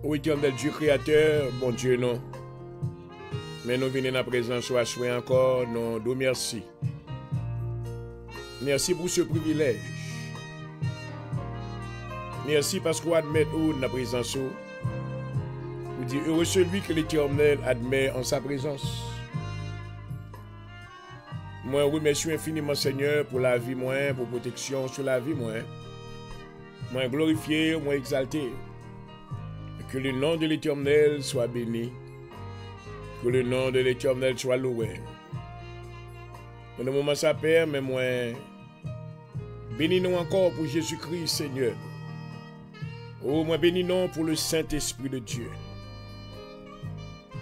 ô éternel Dieu créateur, bon Dieu, non. Mais nous venons à présence, soit encore, non, nous merci. Merci pour ce privilège. Merci parce qu'on admet où dans la présence. Vous dites, heureux celui que l'Éternel admet en sa présence. Moi, remercie infiniment, Seigneur, pour la vie, moi, pour protection sur la vie, moi. Moi, glorifié, moi, exalté. Que le nom de l'Éternel soit béni. Que le nom de l'Éternel soit loué. Dans le moment ça Père, mais moi, bénis-nous encore pour Jésus-Christ, Seigneur. Oh, moi, bénis-nous pour le Saint-Esprit de Dieu.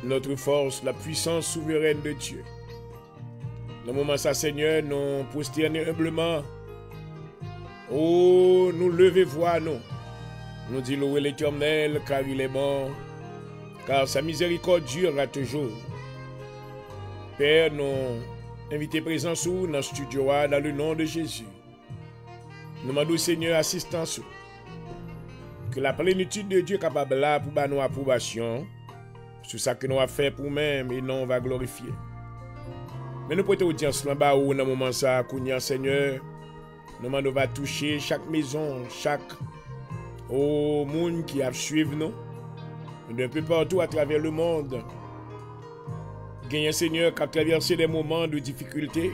Notre force, la puissance souveraine de Dieu. Dans le moment ça, Seigneur, nous prosterner humblement. Oh, nous lever voix, nous. Nous disons louer l'Éternel, car il est bon. Car sa miséricorde durera toujours. Père, nous invitons présence dans le studio, dans le nom de Jésus. Nous demandons, Seigneur, assistance. Que la plénitude de Dieu est capable là pour nous approbation. Sur ça que nous avons fait pour nous-mêmes et nous on va glorifier. Mais nous pouvons audience là-bas où dans le moment ça, Seigneur, nous demandons va toucher chaque maison, chaque monde qui a suivi nous. D'un peu partout à travers le monde. Gagne un Seigneur qui a traversé des moments de difficulté.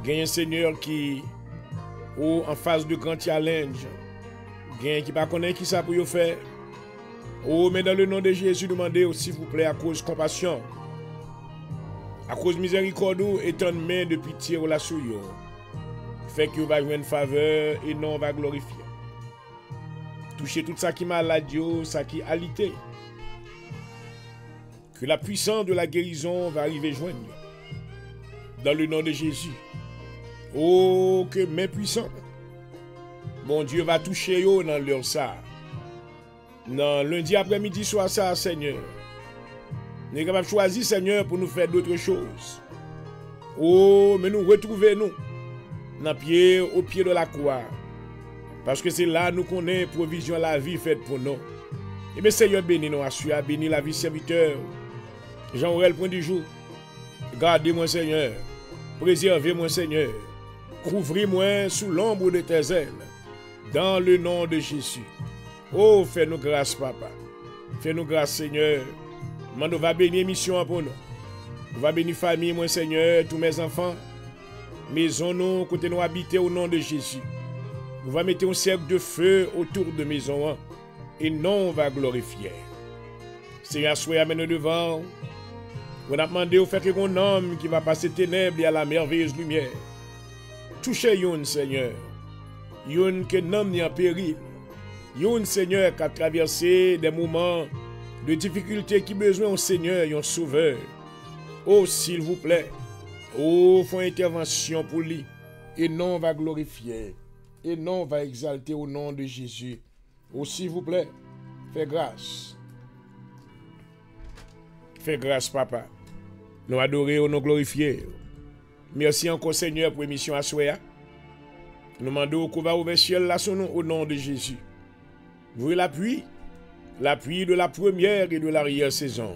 Gagne un Seigneur qui est en face de grands challenges. Gagne qui ne connaît pas qui ça pour faire. Oh, mais dans le nom de Jésus, demandez s'il vous plaît, à cause de compassion, à cause de miséricorde, étant main de pitié ou la souille. Fait que vous va jouer une faveur et non va glorifier. Toucher tout ça qui est maladie, ça qui est alité. Que la puissance de la guérison va arriver joindre. Dans le nom de Jésus. Oh, que main puissante. Bon Dieu va toucher yo dans l'heure ça. Non, lundi après-midi soit ça, Seigneur. Nous sommes capables de choisir, Seigneur, pour nous faire d'autres choses. Oh, mais nous retrouvons au pied de la croix. Parce que c'est là nous connaissons provision la vie faite pour nous. Et bien Seigneur béni nous assure, béni la vie serviteur. Jean-Aurel point du jour. Gardez-moi Seigneur. Préservez-moi Seigneur. Couvrez-moi sous l'ombre de tes ailes. Dans le nom de Jésus. Oh, fais-nous grâce papa. Fais-nous grâce Seigneur. Nous va bénir mission pour nous. Nous va bénir famille moi Seigneur, tous mes enfants. Maison nous, côté nous habiter au nom de Jésus. Nous va mettre un cercle de feu autour de maison et non on va glorifier. Seigneur, soyez amené devant. On a demandé au fait qu'un homme qui va passer ténèbres et à la merveilleuse lumière. Touchez yon Seigneur. Yon que n'homme ni en péril. Yon Seigneur qui a traversé des moments de difficulté qui besoin au Seigneur, un sauveur. Oh s'il vous plaît. Oh, faut intervention pour lui. Et non on va glorifier. Et non, on va exalter au nom de Jésus. Oh, s'il vous plaît, fais grâce. Fais grâce, papa. Nous adorer, nous glorifier. Merci encore, Seigneur, pour l'émission à Soya. Nous demandons qu'on va ouvrir le ciel là son nom au nom de Jésus. Vous l'appui de la première et de l'arrière-saison.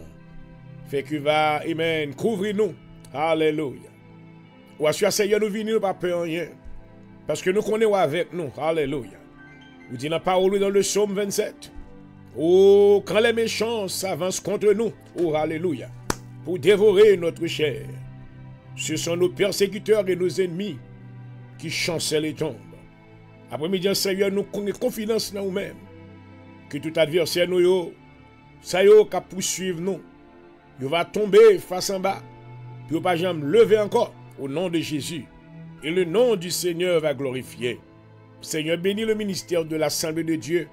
Fait que va, amen, couvrez-nous. Alléluia. Ou assure, Seigneur, nous venons pas peur rien. Parce que nous connaissons avec nous. Alléluia. Vous dites la parole dans le psaume 27. Oh, quand les méchants s'avancent contre nous. Oh, alléluia. Pour dévorer notre chair. Ce sont nos persécuteurs et nos ennemis qui chancellent et tombent. Après-midi, Seigneur, nous connaissons confiance dans nous-mêmes. Que tout adversaire nous, ça y est, qui poursuivre nous. Il va tomber face en bas. Puis il ne va pas jamais lever encore. Au nom de Jésus. Et le nom du Seigneur va glorifier. Seigneur, bénis le ministère de l'Assemblée de Dieu.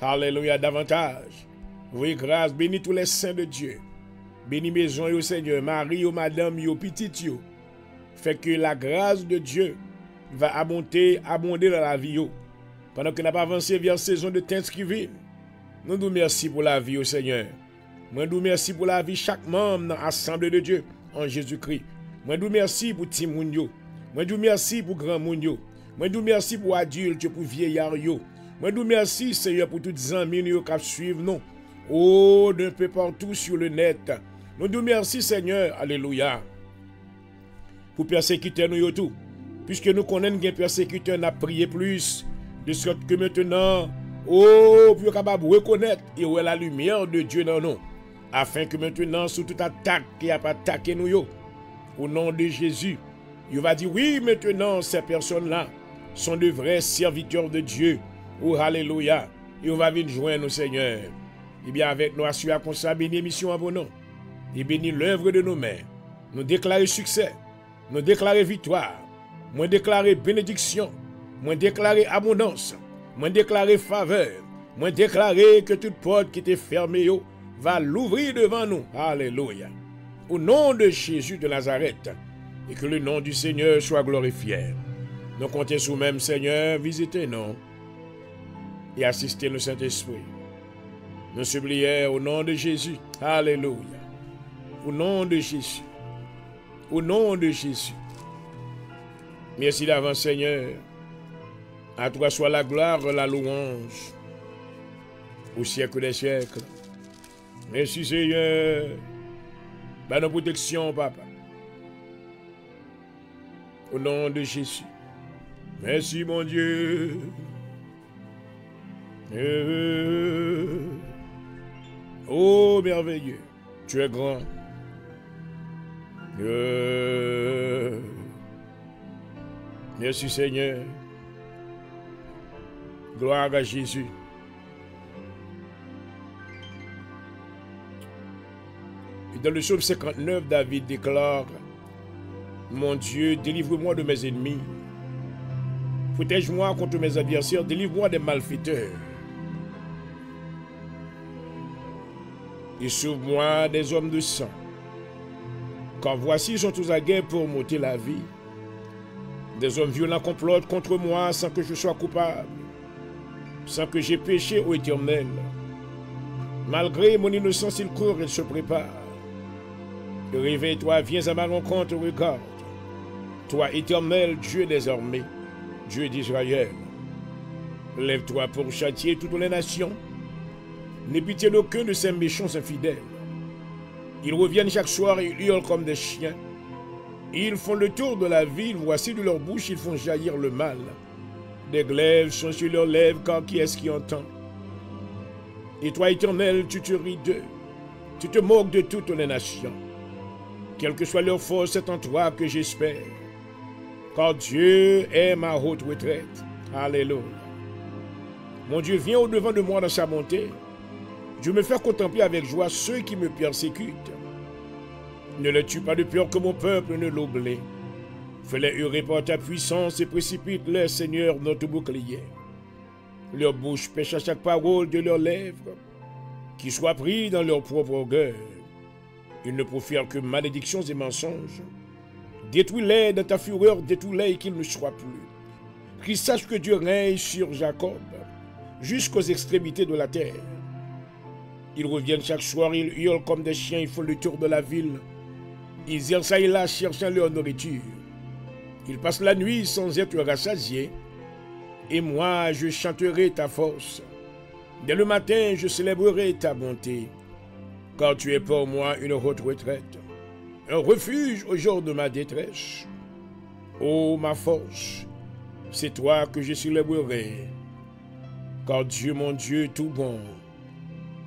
Alléluia, davantage. Oui, grâce, bénis tous les saints de Dieu. Bénis maison, yo Seigneur, Marie, yo madame, yo petite, yo. Fait que la grâce de Dieu va abonder dans la vie, yo. Pendant que nous avons avancé vers la saison de Thanksgiving. Nous nous merci pour la vie, au Seigneur. Moi, nous merci pour la vie chaque membre dans l'Assemblée de Dieu en Jésus-Christ. Moi, nous merci pour Timounio. Moi, je vous remercie pour grand monde. Moi, je vous remercie pour adultes, pour vieillards. Moi, je vous remercie, Seigneur, pour tous les amis qui suivent nous. Oh, d'un peu partout sur le net. Nous nous merci, Seigneur. Alléluia. Pour persécuter nous tout. Puisque nous connaissons que les persécuteurs n'a prié plus. De sorte que maintenant, oh, pour capable reconnaître et où est la lumière de Dieu dans nous. Afin que maintenant, sous toute attaque qui a pas attaqué nous, au nom de Jésus, il va dire oui, maintenant, ces personnes-là sont de vrais serviteurs de Dieu. Oh, alléluia. Et on va venir joindre nous, Seigneur. Et bien, avec nous, assurer qu'on soit béni mission à vos noms. Et bénir l'œuvre de nos mains. Nous déclarer succès. Nous déclarer victoire. Nous déclarer bénédiction. Nous déclarer abondance. Nous déclarer faveur. Nous déclarer que toute porte qui était fermée va l'ouvrir devant nous. Alléluia. Au nom de Jésus de Nazareth. Et que le nom du Seigneur soit glorifié. Nous comptons sous même, Seigneur, visitez-nous et assistez-nous, Saint-Esprit. Nous supplions au nom de Jésus. Alléluia. Au nom de Jésus. Au nom de Jésus. Merci d'avance, Seigneur. À toi soit la gloire, la louange. Au siècle des siècles. Merci, Seigneur. Par nos protections, Papa. Au nom de Jésus. Merci, mon Dieu. Oh, merveilleux. Tu es grand. Merci, Seigneur. Gloire à Jésus. Et dans le psaume 59, David déclare: Mon Dieu, délivre-moi de mes ennemis. Protège-moi contre mes adversaires, délivre-moi des malfaiteurs. Et sauve-moi des hommes de sang. Car voici, ils sont tous à guerre pour m'ôter la vie. Des hommes violents complotent contre moi sans que je sois coupable, sans que j'aie péché au Éternel. Malgré mon innocence, ils courent et se préparent. Réveille-toi, viens à ma rencontre, regarde. Toi, Éternel, Dieu des armées, Dieu d'Israël. Lève-toi pour châtier toutes les nations. N'aie pitié d'aucun de ces méchants infidèles. Ils reviennent chaque soir et ils hurlent comme des chiens. Ils font le tour de la ville, voici de leur bouche, ils font jaillir le mal. Des glaives sont sur leurs lèvres, car qui est-ce qui entend? Et toi, Éternel, tu te ris d'eux. Tu te moques de toutes les nations. Quelle que soit leur force, c'est en toi que j'espère. Car Dieu est ma haute retraite. Alléluia. Mon Dieu, viens au-devant de moi dans sa bonté. Je me fais contempler avec joie ceux qui me persécutent. Ne les tue pas de peur que mon peuple ne l'oublie. Fais-les hurler par ta puissance et précipite-les, Seigneur, notre bouclier. Leur bouche pêche à chaque parole de leurs lèvres, qu'ils soient pris dans leur propre orgueil. Ils ne profèrent que malédictions et mensonges. Détruis-les dans ta fureur, détruis-les qu'ils ne soient plus. Qu'ils sachent que Dieu règne sur Jacob, jusqu'aux extrémités de la terre. Ils reviennent chaque soir, ils hurlent comme des chiens, ils font le tour de la ville. Ils errent ça et là, cherchant leur nourriture. Ils passent la nuit sans être rassasiés. Et moi, je chanterai ta force. Dès le matin, je célébrerai ta bonté. Car tu es pour moi une haute retraite, un refuge au jour de ma détresse. Ô ma force, c'est toi que je célébrerai. Car Dieu, mon Dieu, tout bon,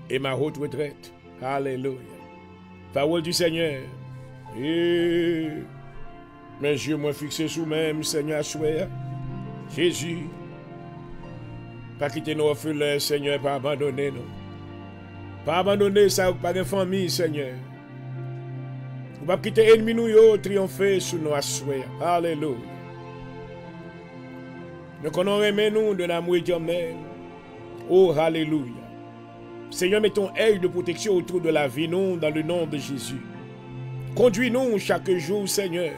est ma haute retraite. Alléluia. Parole du Seigneur. Et mes yeux m'ont fixé sous même, Seigneur, souhait. Jésus, pas quitter nos orphelins, Seigneur, pas abandonner nous. Pas abandonner ça, pas de famille, Seigneur. Ou pas quitter ennemis nous, triompher sous nos souhaits. Alléluia. Nous connaissons nous de l'amour éternel. Oh, alléluia. Seigneur, mets ton œil de protection autour de la vie, nous, dans le nom de Jésus. Conduis-nous chaque jour, Seigneur.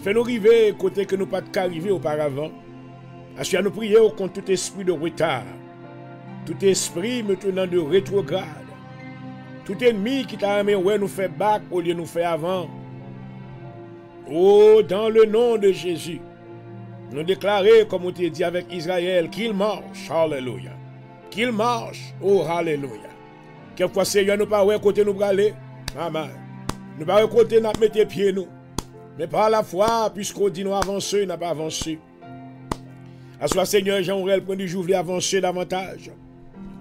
Fais-nous arriver côté que nous pas qu'arriver auparavant. Assure nous prier contre tout esprit de retard. Tout esprit maintenant de rétrograde. Tout ennemi qui t'a amené ouais nous fait back au lieu de nous faire avant. Oh, dans le nom de Jésus, nous déclarer, comme on t'a dit avec Israël, qu'il marche. Alléluia. Qu'il marche. Oh, alléluia. Quelquefois, Seigneur, nous pas ouais côté nous aller. Maman. Nous pas ouais côté nous mettre pieds nous. Mais par la foi, puisqu'on dit nous avancer, n'a pas avancé. À soi, Seigneur, Jean-Aurel, prend du jour, voulait avancer davantage.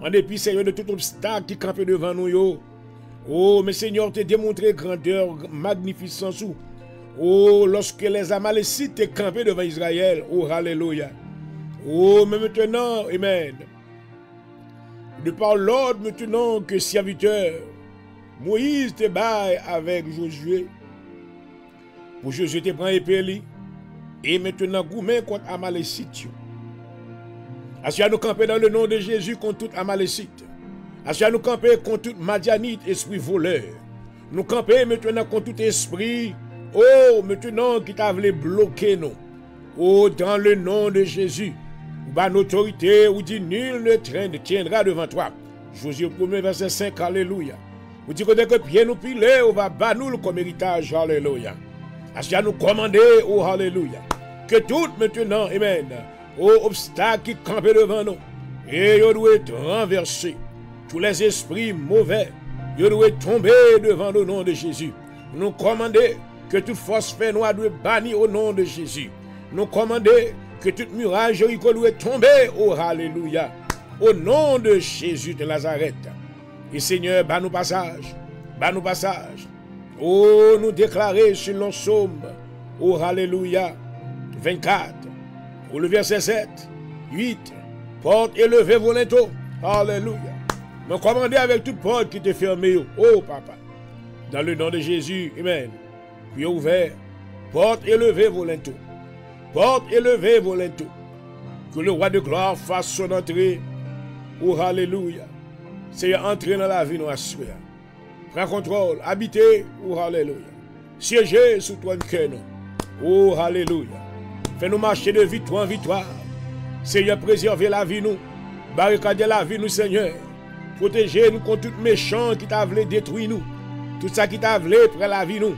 En dépit, Seigneur, de tout obstacle qui campe devant nous, yo. Oh, mais Seigneur, te démontré grandeur, magnificence. Oh, lorsque les Amalécites te campé devant Israël. Oh, alléluia. Oh, mais maintenant, amen. De par l'ordre maintenant que serviteur, Moïse te baille avec Josué. Pour Josué te prend épée et maintenant gourmet contre Amalécite. Assia nous camper dans le nom de Jésus contre tout Amalécite. Assia nous camper contre tout Madianite, esprit voleur. Nous camper maintenant contre tout esprit, oh, maintenant qui t'a voulu bloquer nous. Oh, dans le nom de Jésus. Par l'autorité, ou dit nul ne tiendra devant toi. Josué 1er verset 5, alléluia. Vous dites que dès que pied nous piler, on va battre comme héritage, alléluia. Assia nous commander, oh, alléluia. Que tout maintenant, amen, oh, obstacle qui campent devant nous, et ils doivent être renversés. Tous les esprits mauvais, ils doivent tomber devant le nom de Jésus. Nous commander que toute force fait noire doit bannir au nom de Jésus. Nous commander que toute muraille Jéricho doit tomber, oh, alléluia. Au nom de Jésus de Nazareth. Et Seigneur, bas nous passage. Bas nous passage. Oh, nous déclarer sur le psaume. Oh, alléluia. 24. Ou le verset 7. 8. Porte élevée volonto. Alléluia. Me commander avec toute porte qui te fermée. Oh, papa. Dans le nom de Jésus. Amen. Puis ouvert. Porte élevée volonto. Porte élevée volonto. Que le roi de gloire fasse son entrée. Oh, alléluia. Seigneur, entrer dans la vie, nous assurer. Prends contrôle, habiter, oh, alléluia. Siéger sous toi, cœur, oh, alléluia. Fais-nous marcher de victoire en victoire. Seigneur, préservez la vie, nous. Barricader la vie, nous, Seigneur. Protégez-nous contre tout méchant qui t'a voulu détruire nous. Tout ça qui t'a voulu prendre la vie, nous.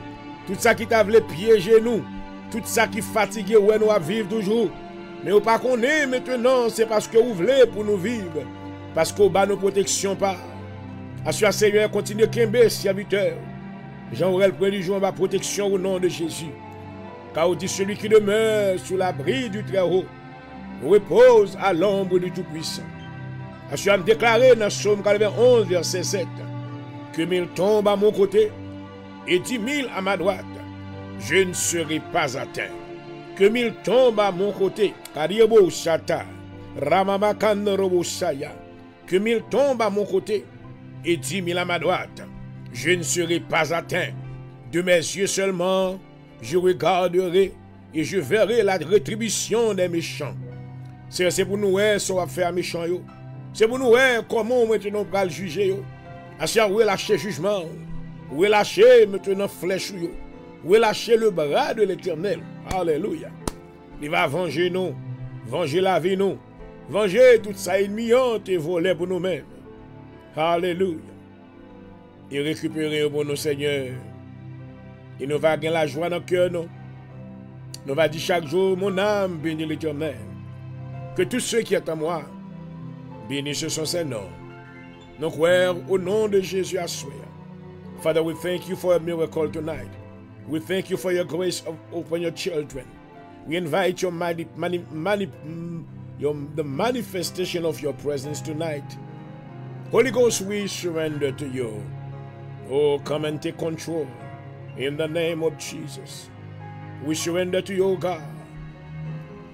Tout ça qui t'a voulu piéger nous. Tout ça qui fatigue, ouais, nous à vivre toujours. Mais au pas qu'on est maintenant, c'est parce que vous voulez pour nous vivre. Parce qu'au bas nos protections pas. Assure Seigneur, continue Kembe, serviteur. Jean-Aurel prend du jour ma protection au nom de Jésus. Car on dit celui qui demeure sous l'abri du Très-Haut repose à l'ombre du Tout-Puissant. Assure me déclarer dans Psaume 91, verset 7, que 1000 tombent à mon côté et 10 000 à ma droite, je ne serai pas atteint. Que 1000 tombent à mon côté, Kariebo Shata, Ramabakan Robosaya, que 1000 tombent à mon côté et 10 000 à ma droite, je ne serai pas atteint. De mes yeux seulement, je regarderai et je verrai la rétribution des méchants. C'est pour nous voir ce qu'on va faire méchant. C'est pour nous voir comment maintenant on va le juger. Assez où est lâcher jugement, où est lâcher maintenant flèche, où est lâcher le bras de l'Éternel. Alléluia. Il va venger nous, venger la vie nous, venger tout ça ennemi et voler pour nous-mêmes. Alléluia. Et récupérer pour nous, Seigneur. Et nous va gagner la joie dans le cœur, nous. Nous va dire chaque jour, mon âme bénit l'Éternel. Que tous ceux qui sont à moi bénissent son Seigneur. Donc, au nom de Jésus, à soi. Father, we thank you for a miracle tonight. We thank you for your grace upon your children. We invite your the manifestation of your presence tonight. Holy Ghost, we surrender to you. Oh, come and take control. In the name of Jesus. We surrender to you, God.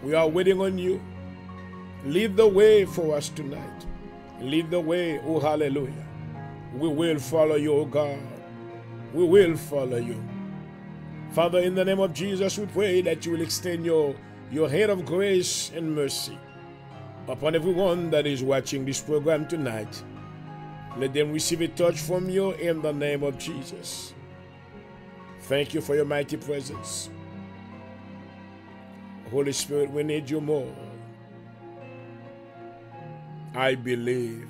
We are waiting on you. Lead the way for us tonight. Lead the way, oh hallelujah. We will follow you, oh God. We will follow you. Father, in the name of Jesus, we pray that you will extend your hand of grace and mercy upon everyone that is watching this program tonight. Let them receive a touch from you in the name of Jesus. Thank you for your mighty presence. Holy Spirit, we need you more. I believe.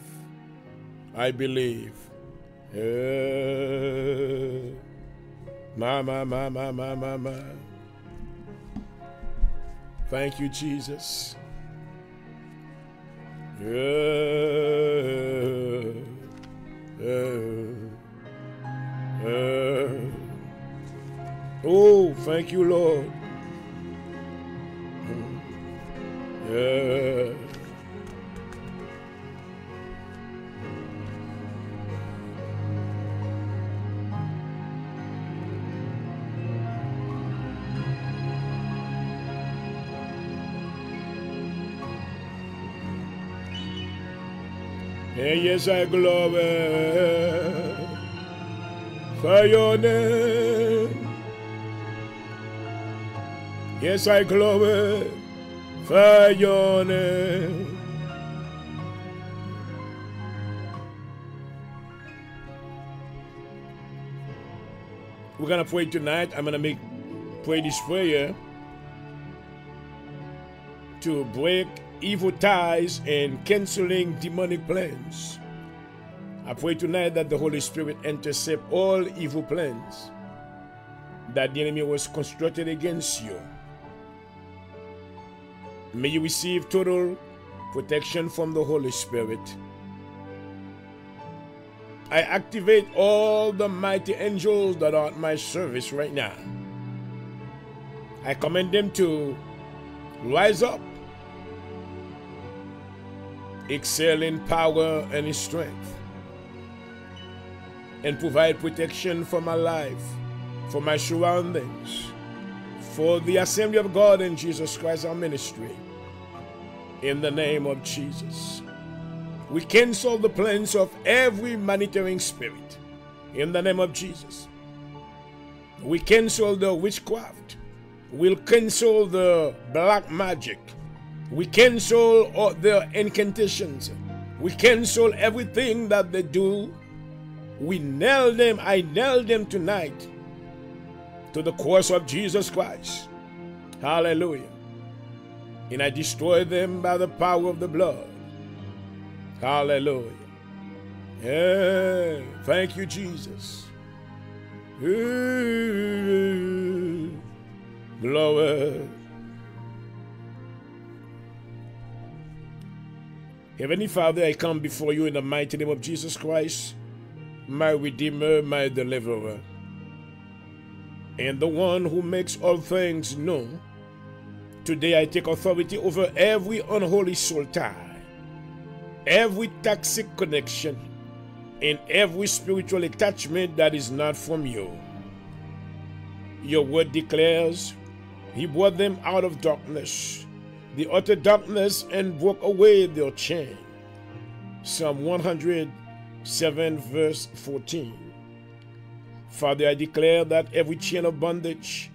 I believe. Ma. Thank you, Jesus. Thank you, Lord. Yeah. And yes, I glorify your name. Yes, I glorify your name. We're gonna pray tonight. I'm gonna pray this prayer to break evil ties and canceling demonic plans. I pray tonight that the Holy Spirit intercept all evil plans that the enemy was constructed against you. May you receive total protection from the Holy Spirit. I activate all the mighty angels that are at my service right now. I command them to rise up, excel in power and in strength, and provide protection for my life, for my surroundings, for the assembly of God in Jesus Christ, our ministry. In the name of Jesus, we cancel the plans of every monitoring spirit. In the name of Jesus, we cancel the witchcraft. We'll cancel the black magic. We cancel all their incantations. We cancel everything that they do. We nail them. I nail them tonight to the cross of Jesus Christ. Hallelujah. And I destroy them by the power of the blood. Hallelujah. Yeah. Thank you, Jesus. Glory. Heavenly Father, I come before you in the mighty name of Jesus Christ, my Redeemer, my Deliverer, and the one who makes all things known. Today I take authority over every unholy soul tie, every toxic connection, and every spiritual attachment that is not from you. Your word declares, He brought them out of darkness, the utter darkness, and broke away their chain. Psalm 107 verse 14. Father, I declare that every chain of bondage,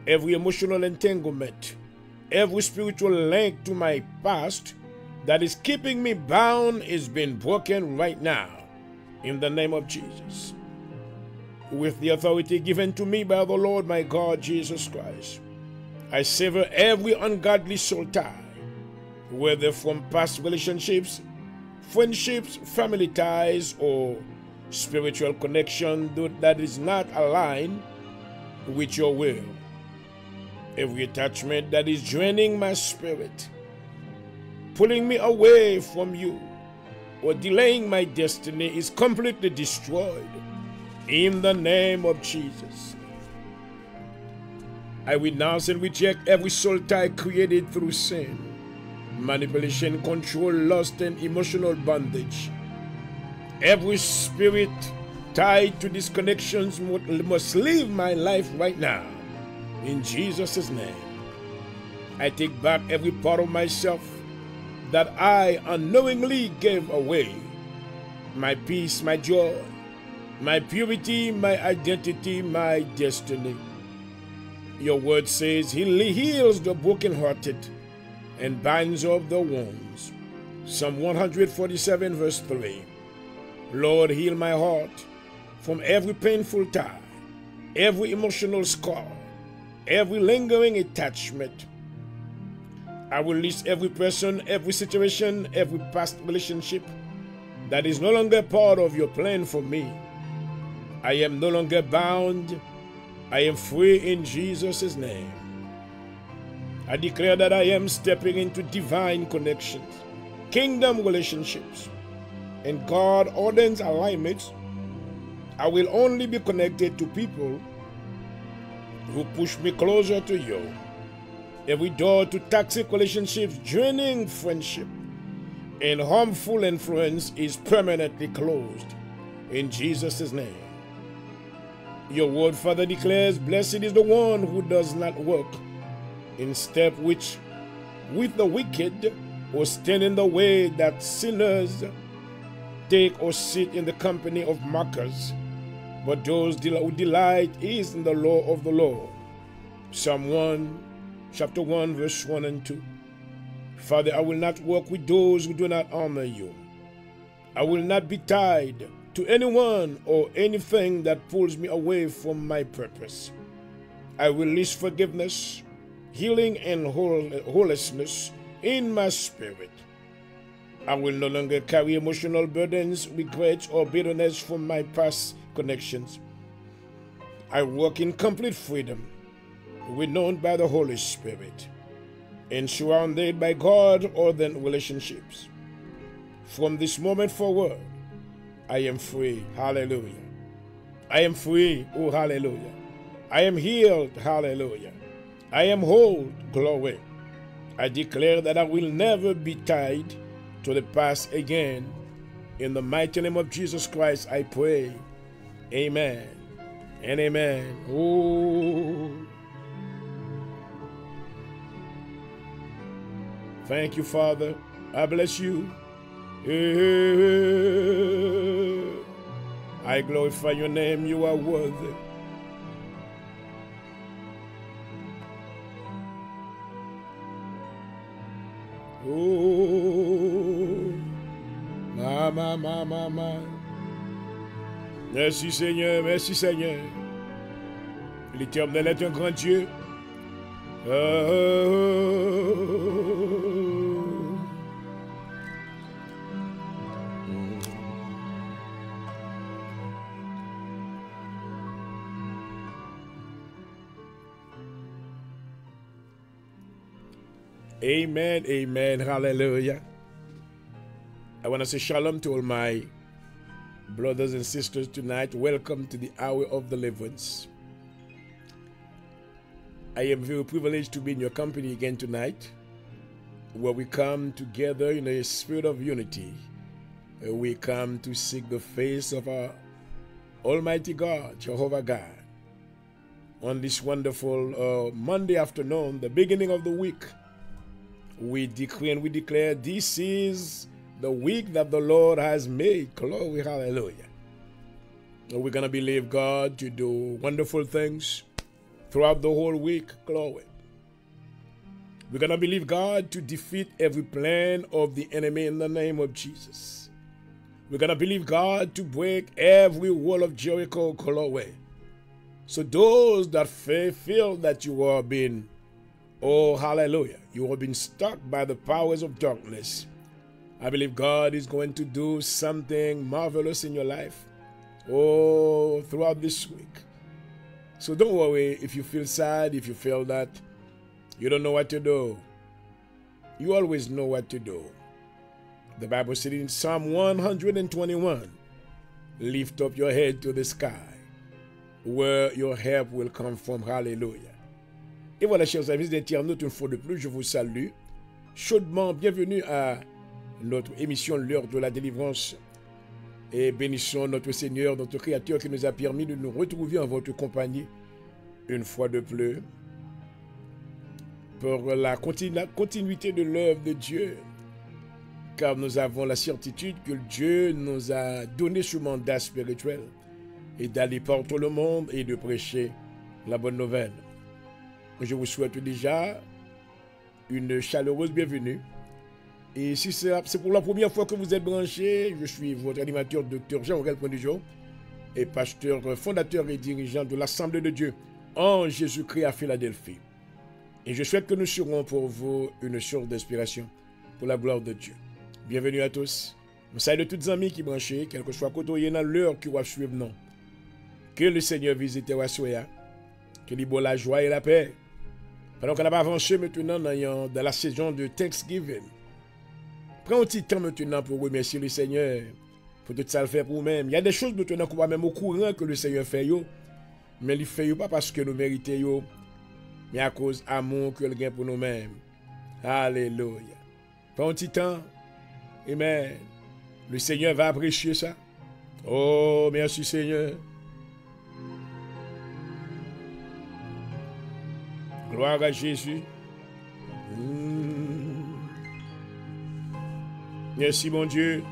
every emotional entanglement, every spiritual link to my past that is keeping me bound is being broken right now in the name of Jesus. With the authority given to me by the Lord my God Jesus Christ, I sever every ungodly soul tie, whether from past relationships, friendships, family ties, or spiritual connection that is not aligned with your will. Every attachment that is draining my spirit, pulling me away from you, or delaying my destiny is completely destroyed in the name of Jesus. I renounce and reject every soul tie created through sin, manipulation, control, lust, and emotional bondage. Every spirit tied to these connections must leave my life right now. In Jesus' name, I take back every part of myself that I unknowingly gave away. My peace, my joy, my purity, my identity, my destiny. Your word says He heals the brokenhearted and binds up the wounds. Psalm 147 verse 3. Lord, heal my heart from every painful tie, every emotional scar, every lingering attachment. I release every person, every situation, every past relationship that is no longer part of your plan for me. I am no longer bound. I am free in Jesus' name. I declare that I am stepping into divine connections, kingdom relationships, and God orders alignments. I will only be connected to people who push me closer to you. Every door to toxic relationships, draining friendship, and harmful influence is permanently closed. In Jesus' name. Your word, Father, declares, blessed is the one who does not walk in step with the wicked, or stand in the way that sinners take, or sit in the company of mockers, but those who delight is in the law of the Lord. Psalm 1, chapter 1, verse 1 and 2. Father, I will not walk with those who do not honor you. I will not be tied to anyone or anything that pulls me away from my purpose. I will release forgiveness, healing, and wholeness in my spirit. I will no longer carry emotional burdens, regrets, or bitterness from my past connections. I walk in complete freedom, renowned by the Holy Spirit, and surrounded by God-ordained relationships. From this moment forward, I am free. Hallelujah. I am free. Oh, hallelujah. I am healed. Hallelujah. I am whole. Glory. I declare that I will never be tied to the past again. In the mighty name of Jesus Christ, I pray. Amen and amen. Oh, thank you, Father. I bless you. I glorify your name. You are worthy. Oh, ma. Merci Seigneur, merci Seigneur. L'Éternel est un grand Dieu. Amen, amen, hallelujah. I want to say shalom to all my brothers and sisters tonight. Welcome to the hour of deliverance. I am very privileged to be in your company again tonight, where we come together in a spirit of unity. We come to seek the face of our Almighty God, Jehovah God. On this wonderful Monday afternoon, the beginning of the week, we decree and we declare this is the week that the Lord has made. Glory, hallelujah. We're going to believe God to do wonderful things throughout the whole week. Glory. We're going to believe God to defeat every plan of the enemy in the name of Jesus. We're going to believe God to break every wall of Jericho. Glory. So those that feel that you are being, oh, hallelujah, you have been stuck by the powers of darkness, I believe God is going to do something marvelous in your life, oh, throughout this week. So don't worry if you feel sad, if you feel that you don't know what to do. You always know what to do. The Bible said in Psalm 121, lift up your head to the sky, where your help will come from. Hallelujah. Et voilà, chers amis internautes, une fois de plus, je vous salue chaudement. Bienvenue à notre émission L'heure de la délivrance. Et bénissons notre Seigneur, notre Créateur qui nous a permis de nous retrouver en votre compagnie une fois de plus pour la continuité de l'œuvre de Dieu. Car nous avons la certitude que Dieu nous a donné ce mandat spirituel et d'aller partout le monde et de prêcher la bonne nouvelle. Je vous souhaite déjà une chaleureuse bienvenue. Et si c'est pour la première fois que vous êtes branché, je suis votre animateur, Dr Jean-Aurel Pondijo, et pasteur, fondateur et dirigeant de l'Assemblée de Dieu en Jésus-Christ à Philadelphie. Et je souhaite que nous serons pour vous une source d'inspiration pour la gloire de Dieu. Bienvenue à tous. Nous saluons de toutes les amis qui branchent, quel que soit côté dans l'heure qui va suivre, non. Que le Seigneur visite wa soya, que il y ait la joie et la paix. Pendant qu'on va avancer maintenant dans la saison de Thanksgiving, prends un petit temps maintenant pour remercier le Seigneur pour tout ça le fait pour vous-même. Il y a des choses maintenant qu'on va même au courant que le Seigneur fait. Mais il fait pas parce que nous méritons, mais à cause de l'amour que le gain pour nous-mêmes. Alléluia. Prends un petit temps. Amen. Le Seigneur va apprécier ça. Oh, merci Seigneur. Gloire à Jésus. Merci mon Dieu.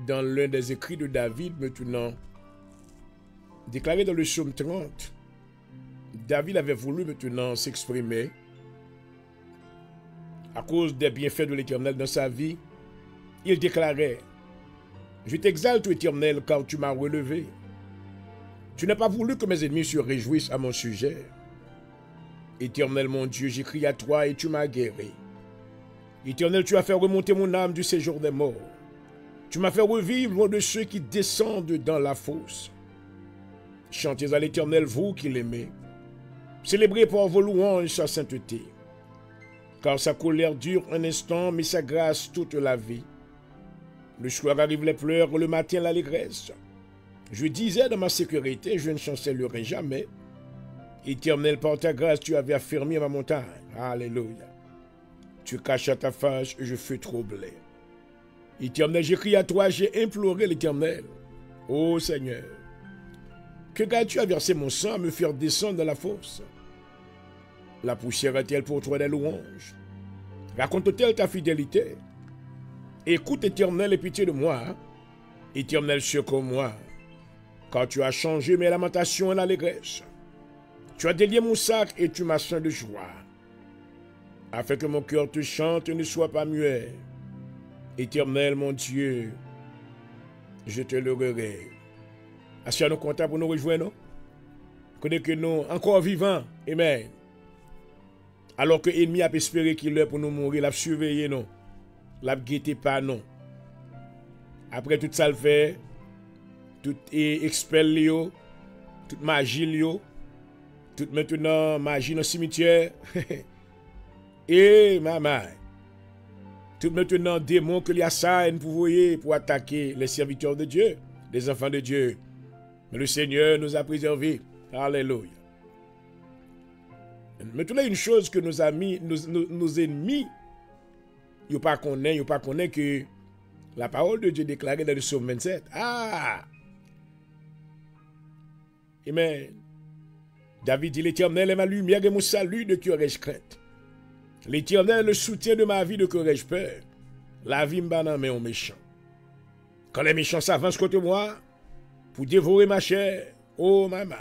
Dans l'un des écrits de David, maintenant, déclaré dans le psaume 30, David avait voulu maintenant s'exprimer à cause des bienfaits de l'Éternel dans sa vie. Il déclarait: je t'exalte, Éternel, car tu m'as relevé. Tu n'as pas voulu que mes ennemis se réjouissent à mon sujet. Éternel, mon Dieu, j'écris à toi et tu m'as guéri. Éternel, tu as fait remonter mon âme du séjour des morts. Tu m'as fait revivre loin de ceux qui descendent dans la fosse. Chantez à l'Éternel, vous qui l'aimez. Célébrez par vos louanges sa sainteté. Car sa colère dure un instant, mais sa grâce toute la vie. Le soir arrivent les pleurs, le matin l'allégresse. Je disais dans ma sécurité, je ne chancellerai jamais. Éternel, par ta grâce, tu avais affermi ma montagne. Alléluia. Tu cachas ta face et je fus troublé. Éternel, j'écris à toi, j'ai imploré l'Éternel. Ô Seigneur, que gardes-tu à verser mon sang, à me faire descendre dans la fosse? La poussière est-elle pour toi des louanges? Raconte-t-elle ta fidélité? Écoute, Éternel, et pitié de moi. Éternel, secours-moi. Car tu as changé mes lamentations en allégresse. Tu as délié mon sac et tu m'as ceint de joie. Afin que mon cœur te chante et ne soit pas muet. Éternel, mon Dieu, je te louerai. Est-ce que nous comptons pour nous rejoindre? Connais que nous, encore vivants, amen. Alors que l'ennemi a espéré qu'il est pour nous mourir, l'a surveillé, non. L'a guetté pas, non. Après tout ça le fait, tout est expel, toute magie, tout maintenant magie dans le cimetière. Et maman. Tout maintenant démon que l'Yassaïn pour attaquer les serviteurs de Dieu, les enfants de Dieu. Mais le Seigneur nous a préservés. Alléluia. Mais tout là, une chose que nos amis, nos ennemis, ils ne connaissent pas que la parole de Dieu déclarée dans le psaume 27. Ah! Amen. David dit: l'Éternel est ma lumière et mon salut, de qui aurais-je crainte? L'Éternel est le soutien de ma vie, de quoi aurais-je peur? La vie me banane mais aux méchants. Quand les méchants s'avancent contre moi pour dévorer ma chair, oh maman,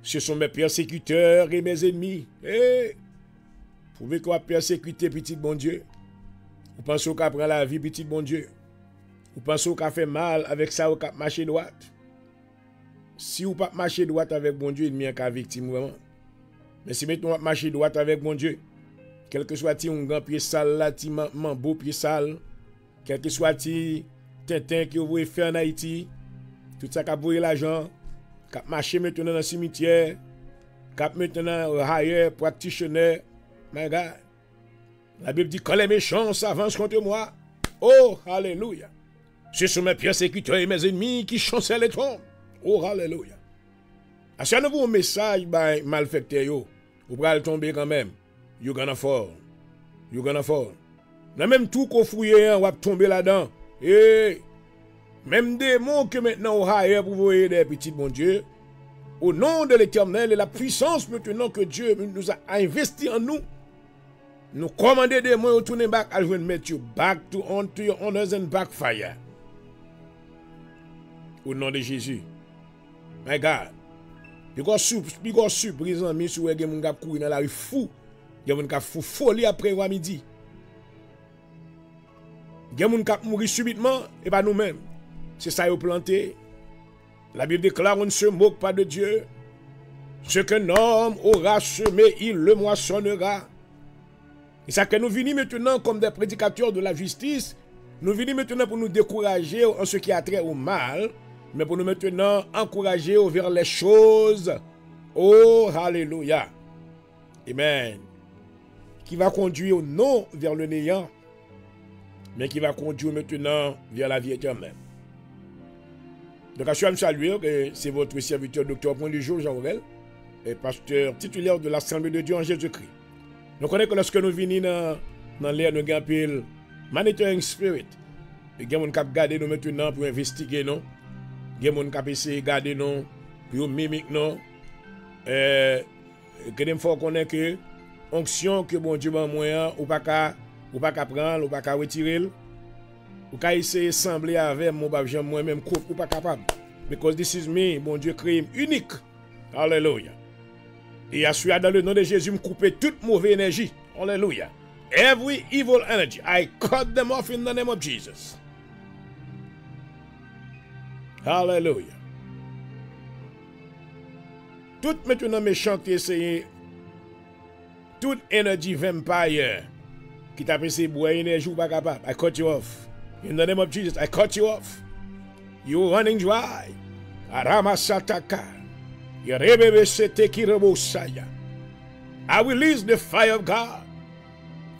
ce sont mes persécuteurs et mes ennemis. Eh, vous pouvez quoi persécuter, petit bon Dieu? Vous pensez qu'à prendre la vie, petit bon Dieu? Vous pensez qu'à fait mal avec ça, ou qu'à marcher droite? Si vous pas marcher droite avec bon Dieu, il n'y a qu'à victime vraiment. Mais si maintenant vous marcher droite avec bon Dieu, quel que soit un grand pied sale, là, un beau pied sale, quel que soit Tintin que vous voulez faire en Haïti, tout ça qui a brûlé l'argent, qui a marché maintenant dans le cimetière, qui a maintenant ailleurs, practitioner, my God. La Bible dit: quand les méchants s'avancent contre moi, oh, alléluia. Ce sont mes persécuteurs et mes ennemis qui chancellent les tombes. Oh, alléluia. À ce nouveau message, malfecté, vous allez tomber quand même. You're gonna fall. You're gonna fall. Dans même tout qu'on fouille, on va tomber là-dedans. Et même des mots que maintenant on a pour vous aider, petit bon Dieu, au nom de l'Éternel et la puissance maintenant que Dieu nous a investi en nous, nous commander des mots, tourner back, I will make you back to onto your honors and backfire. Au nom de Jésus. My God. Because surprise en mi sou e gen moun k'ap courir dans la rue fou. Gen moun k'ap fou folie après ou midi. Gen moun k'ap mourir subitement et pas nous-mêmes. C'est ça yo planté. La Bible déclare: on ne se moque pas de Dieu. Ce qu'un homme aura semé, il le moissonnera. Et ça que nous venons maintenant comme des prédicateurs de la justice Nous venons maintenant pour nous décourager en ce qui a trait au mal, mais pour nous maintenant encourager vers les choses. Oh, alléluia. Amen. Qui va conduire non vers le néant, mais qui va conduire maintenant vers la vie éternelle. Donc, je suis saluer que c'est votre serviteur, docteur Point du jour, Jean-Aurel, et pasteur titulaire de l'Assemblée de Dieu en Jésus-Christ. Nous connaissons que lorsque nous venons dans l'air, nous avons un monitoring spirit. Il y a des gens qui regardent nous maintenant pour investiguer nous. Il y a des gens qui essaient de garder nous pour mimiquer nous. Il faut connaître que l'onction que bon Dieu m'a moyen, ou pas qu'à prendre, ou pas qu'à retirer, ou qu'à essayer de sembler avec moi-même, ou pas capable. Because this is me, bon Dieu crée unique. Alléluia. Et à celui dans le nom de Jésus, me couper toute mauvaise énergie. Alléluia. Every evil energy, I cut them off in the name of Jesus. Hallelujah. Tout maintenant méchant qui essaye, toute énergie vampire qui t'a essayé de boire énergie ou pas capable, I cut you off. In the name of Jesus, I cut you off. You running dry. Arama sataka. I release the fire of God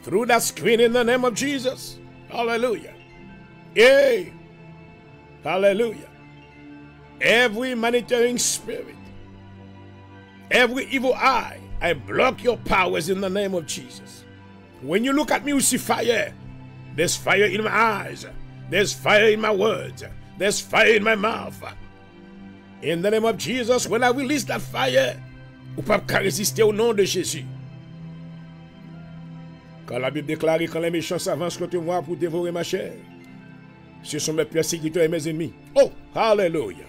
through that screen in the name of Jesus. Hallelujah. Yay. Hallelujah. Every monitoring spirit, every evil eye, I block your powers in the name of Jesus. When you look at me, you see fire. There's fire in my eyes. There's fire in my words. There's fire in my mouth. In the name of Jesus, when I release that fire, vous ne pouvez pas résister au nom de Jésus. Quand la Bible déclare quand les méchants s'avancent contre moi pour dévorer ma chair, ce sont mes persécuteurs et mes ennemis. Oh, hallelujah.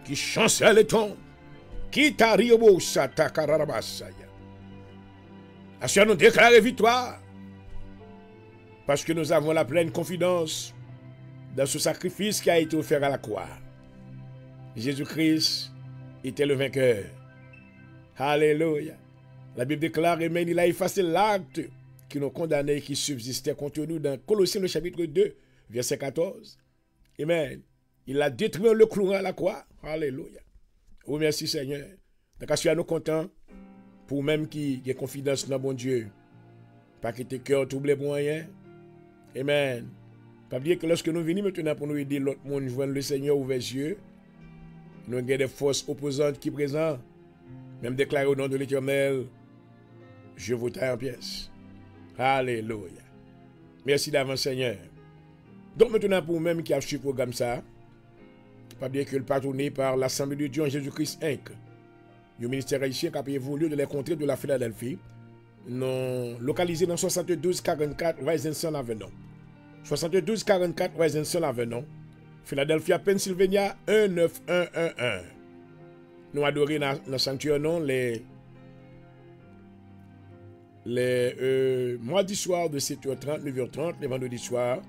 Qui chancellent les tombes. Qui t'arrive satakarabasaya. Assurons nous déclarer victoire. Parce que nous avons la pleine confidence dans ce sacrifice qui a été offert à la croix. Jésus-Christ était le vainqueur. Alléluia. La Bible déclare, Amen, il a effacé l'acte qui nous condamnait et qui subsistait contre nous dans Colossiens le chapitre 2, verset 14. Amen. Il a détruit le clou à la croix. Alléluia. Oh, merci Seigneur. Donc, je suis nous contents pour même qui a confiance dans bon Dieu. Pas que tes cœurs troublés pour rien. Amen. Pas oublier que lorsque nous venons maintenant pour nous aider l'autre monde, joindre le Seigneur ouvert les yeux, nous avons des forces opposantes qui sont présentes. Même déclaré au nom de l'Éternel, je vous taille en pièces. Alléluia. Merci d'avance, Seigneur. Donc maintenant, pour même qui a suivi le programme ça, pas bien que le patronné par l'Assemblée de Dieu en Jésus-Christ Inc. Le ministère haïtien qui a évolué de les contrées de la Philadelphie, non localisé dans 7244 Weisenson Avenue. 7244 Weisenson Avenue. Philadelphia, Pennsylvania 19111. Nous adorons dans le sanctuaire non les mardi soir de 7h30, 9h30, les vendredis soirs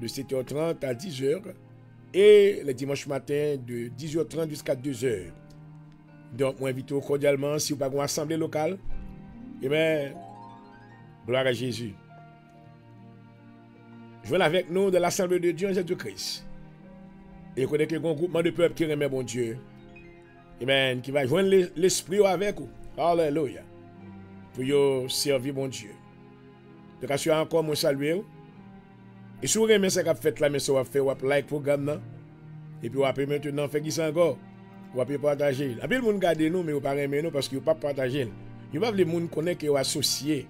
de 7h30 à 10h et les dimanches matin de 10h30 jusqu'à 2h. Donc, moi invite cordialement, si vous n'avez pas une assemblée locale, eh bien, gloire à Jésus. Joignez avec nous de l'Assemblée de Dieu en Jésus-Christ. Et connaissez qu'il y a un groupement de peuple qui remet bon Dieu. Amen. Qui va joindre l'esprit avec vous. Alléluia. Pour vous servir bon Dieu. Donc, je suis encore mon saluer. Et si vous aimez ce que vous faites là, mais ça va faire, vous like le programme. Et puis, vous pouvez maintenant faire qui ça encore. Vous pouvez partager. La Bible, vous regardez nous, mais vous ne pouvez pas aimer nous parce que vous ne pouvez pas partager. Vous ne pouvez pas les gens connaître que vous associés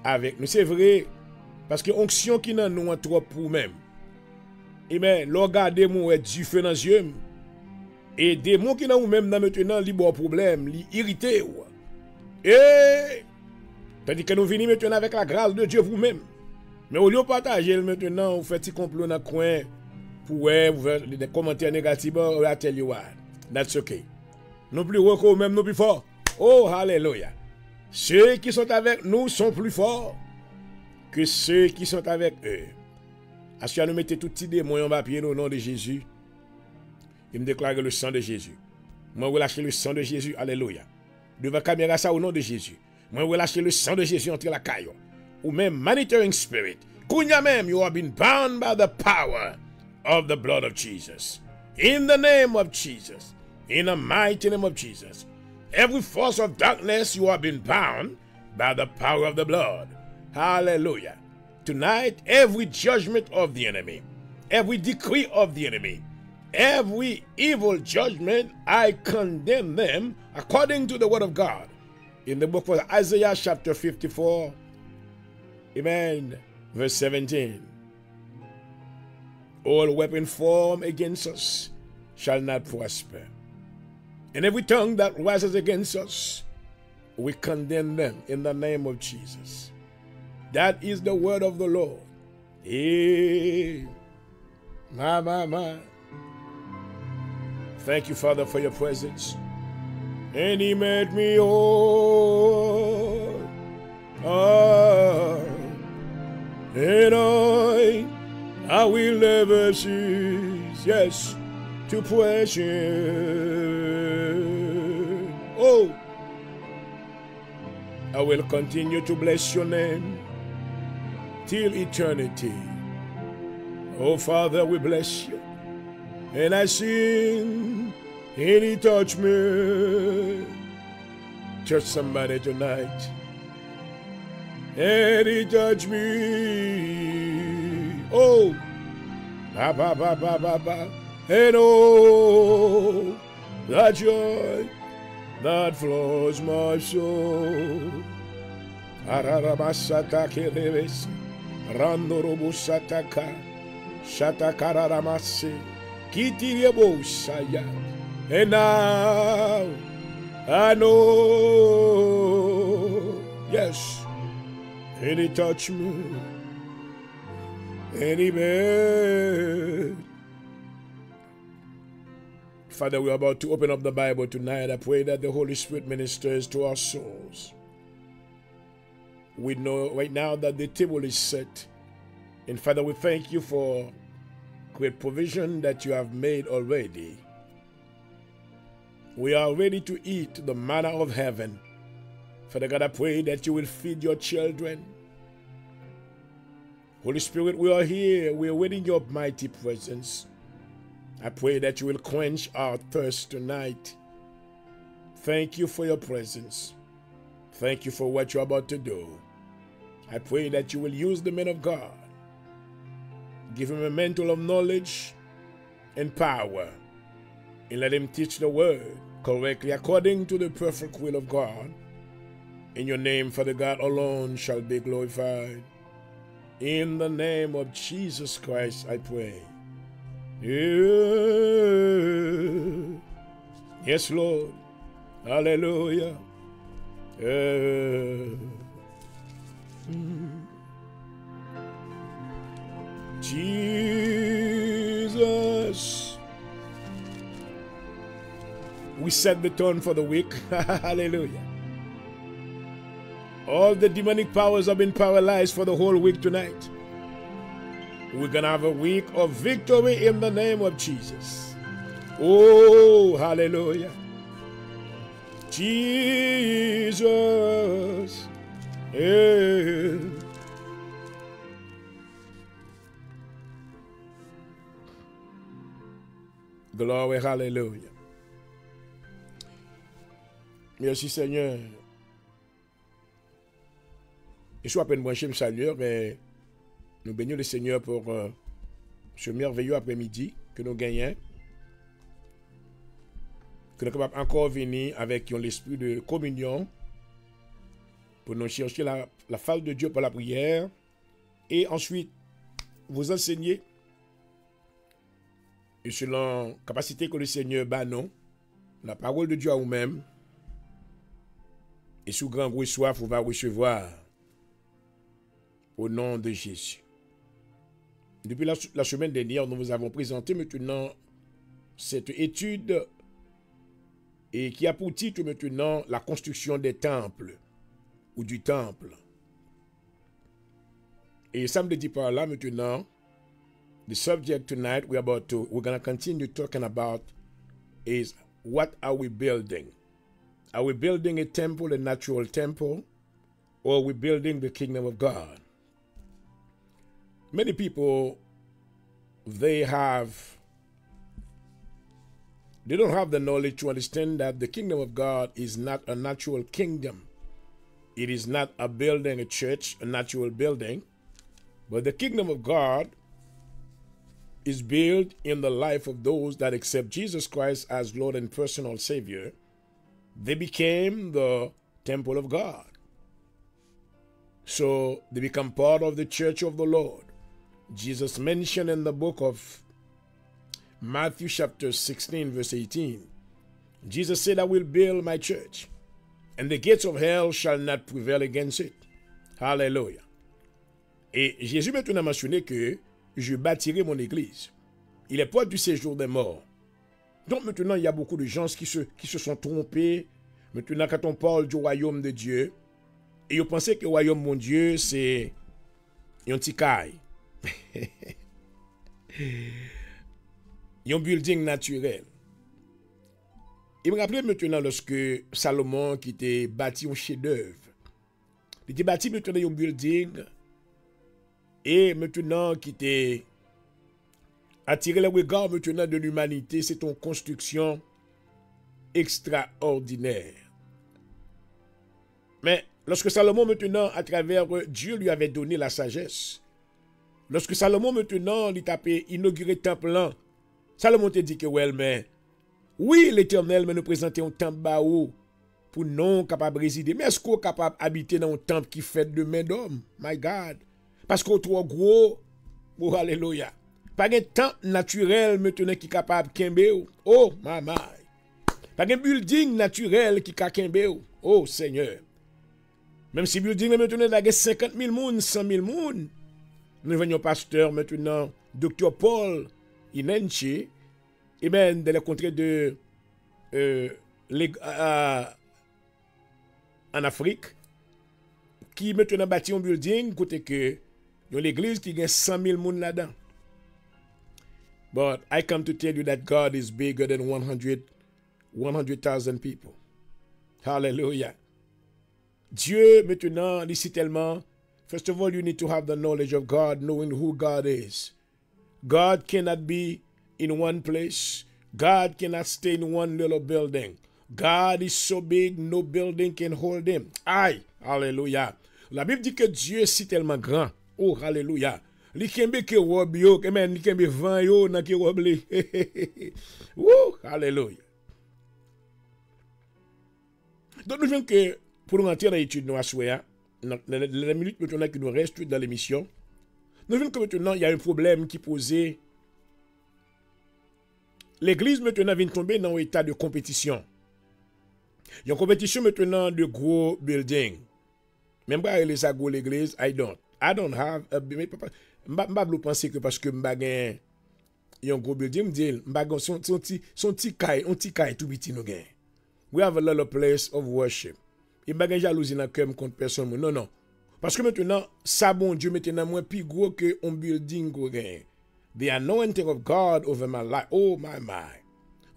avec nous. C'est vrai. Parce que l'onction qui est nous trop pour nous-mêmes. Et bien, regardez moi du feu dans les yeux. Et des mots qui sont nous-mêmes maintenant, ils ont un problème, ils irrités. Et tandis que nous venons maintenant avec la grâce de Dieu vous-même. Mais au lieu de partager maintenant, vous faites des complots dans le coin pour vous faire des commentaires négatifs. I tell you what, that's okay. Nous plus haut même, nous plus forts. Oh, hallelujah. Ceux qui sont avec nous sont plus forts que ceux qui sont avec eux. Assurez nous mettez tout petit démon en papier au nom de Jésus. Il me déclare le sang de Jésus. Moi, relâchez le sang de Jésus. Alléluia. Devant la caméra, ça au nom de Jésus. Moi, relâchez le sang de Jésus entre la caille. Ou même monitoring spirit. Kunyamem, you have been bound by the power of the blood of Jesus. In the name of Jesus. In the mighty name of Jesus. Every force of darkness, you have been bound by the power of the blood. Hallelujah. Tonight, every judgment of the enemy, every decree of the enemy, every evil judgment, I condemn them according to the word of God. In the book of Isaiah chapter 54, amen, verse 17. All weapon formed against us shall not prosper. And every tongue that rises against us, we condemn them in the name of Jesus. That is the word of the Lord. Hey, my. Thank you, Father, for your presence. And he made me whole. And I will never cease, yes, to praise him. Oh, I will continue to bless your name till eternity. Oh, Father, we bless you. And I sing, and he touch me. Touch somebody tonight. And he touch me. Oh, ba ba ba ba ba ba. And oh, the joy that flows my soul. Araramasata kelevesi, randorobusataka, shatakararamase, kitiriebosaya. And now I know, yes, and he touched me, and he made. Father, we are about to open up the Bible tonight. I pray that the Holy Spirit ministers to our souls. We know right now that the table is set. And Father, we thank you for great provision that you have made already. We are ready to eat the manna of heaven. Father God, I pray that you will feed your children. Holy Spirit, we are here. We are waiting your mighty presence. I pray that you will quench our thirst tonight. Thank you for your presence. Thank you for what you're about to do. I pray that you will use the men of God. Give him a mantle of knowledge and power. And let him teach the word correctly according to the perfect will of God. In your name, Father God, alone shall be glorified. In the name of Jesus Christ, I pray. Yes, Lord. Hallelujah. Jesus. We set the tone for the week. Hallelujah. All the demonic powers have been paralyzed for the whole week tonight. We're going to have a week of victory in the name of Jesus. Oh, hallelujah. Jesus. Yeah. Glory, hallelujah. Merci Seigneur. Je suis à peine branché, me saluer, mais nous bénissons le Seigneur pour ce merveilleux après-midi que nous gagnons. Que nous sommes capables encore venir avec l'esprit de communion pour nous chercher la face de Dieu par la prière et ensuite vous enseigner et selon la capacité que le Seigneur bat nous, la parole de Dieu à vous-même et sous grand gros soif vous va recevoir au nom de Jésus. Depuis la semaine dernière, nous vous avons présenté maintenant cette étude et qui a pour titre maintenant la construction des temples ou du temple. Et ça me dit par là maintenant, the subject tonight we're going to continue talking about is what are we building? Are we building a temple, a natural temple, or are we building the kingdom of God? many people, they don't have the knowledge to understand that the kingdom of God is not a natural kingdom. It is not a building, a church, a natural building, but the kingdom of God is built in the life of those that accept Jesus Christ as Lord and personal Savior. They became the temple of God. So they become part of the church of the Lord. Jesus mentioned in the book of Matthew chapter 16 verse 18, Jesus said, I will build my church, and the gates of hell shall not prevail against it. Hallelujah. Et Jésus maintenant a mentionné que je bâtirai mon église. Il est proche du séjour des morts. Donc maintenant, il y a beaucoup de gens qui se sont trompés. Maintenant, quand on parle du royaume de Dieu, et ils pensaient que le royaume de Dieu, c'est un petit caille. Un building naturel. Il me rappelait maintenant lorsque Salomon qui était bâti un chef-d'œuvre. Il était bâti maintenant un building et maintenant qui était attiré le regard maintenant de l'humanité, c'est une construction extraordinaire. Mais lorsque Salomon maintenant, à travers Dieu lui avait donné la sagesse, lorsque Salomon maintenant, il tapait inauguré temple là, Salomon te dit que well, mais oui, l'Éternel me nous présentait un temple baou pour non capable de résider. Mais est-ce qu'on est capable d'habiter dans un temple qui fait de main d'homme? My God. Parce qu'on est trop gros. Oh, alléluia. Pas un temple naturel maintenant qui est capable de kembe. Oh, my. Pas un building naturel qui est capable de kembe. Oh, Seigneur. Même si le building maintenant a 50 000 personnes, 100 000 personnes. Nous venons pasteur maintenant, Dr. Paul Inenche, et bien dans les contrées de en Afrique, qui maintenant bâti un building côté que l'église qui a 100 000 personnes là-dedans. But I come to tell you that God is bigger than 100,000 people. Hallelujah. Dieu maintenant, ici tellement, first of all, you need to have the knowledge of God, knowing who God is. God cannot be in one place. God cannot stay in one little building. God is so big, no building can hold him. Aïe, hallelujah. La Bible dit que Dieu est si tellement grand. Oh, hallelujah. Li kembe ke rob yo, kemen li kembe van yo nan ke rob li. Woo, hallelujah. Donc nous voyons que pour nous rentrer dans l'étude nous assoya, dans les minutes maintenant qui nous restent dans l'émission, nous voyons que maintenant il y a un problème qui posait. L'église maintenant vient tomber dans un état de compétition. Il y a une compétition maintenant de gros buildings. Même pas les agos l'église, I don't have a m'ba penser que parce que m'ba gen un gros building m'dit m'ba gen son petit caille tout petit nous gen. We have a lot of place of worship. Il m'ba gen jalousie dans cœur contre personne. Non. Parce que maintenant ça bon Dieu maintenant moins plus gros que un building go gen. The anointing of God over my life. Oh my.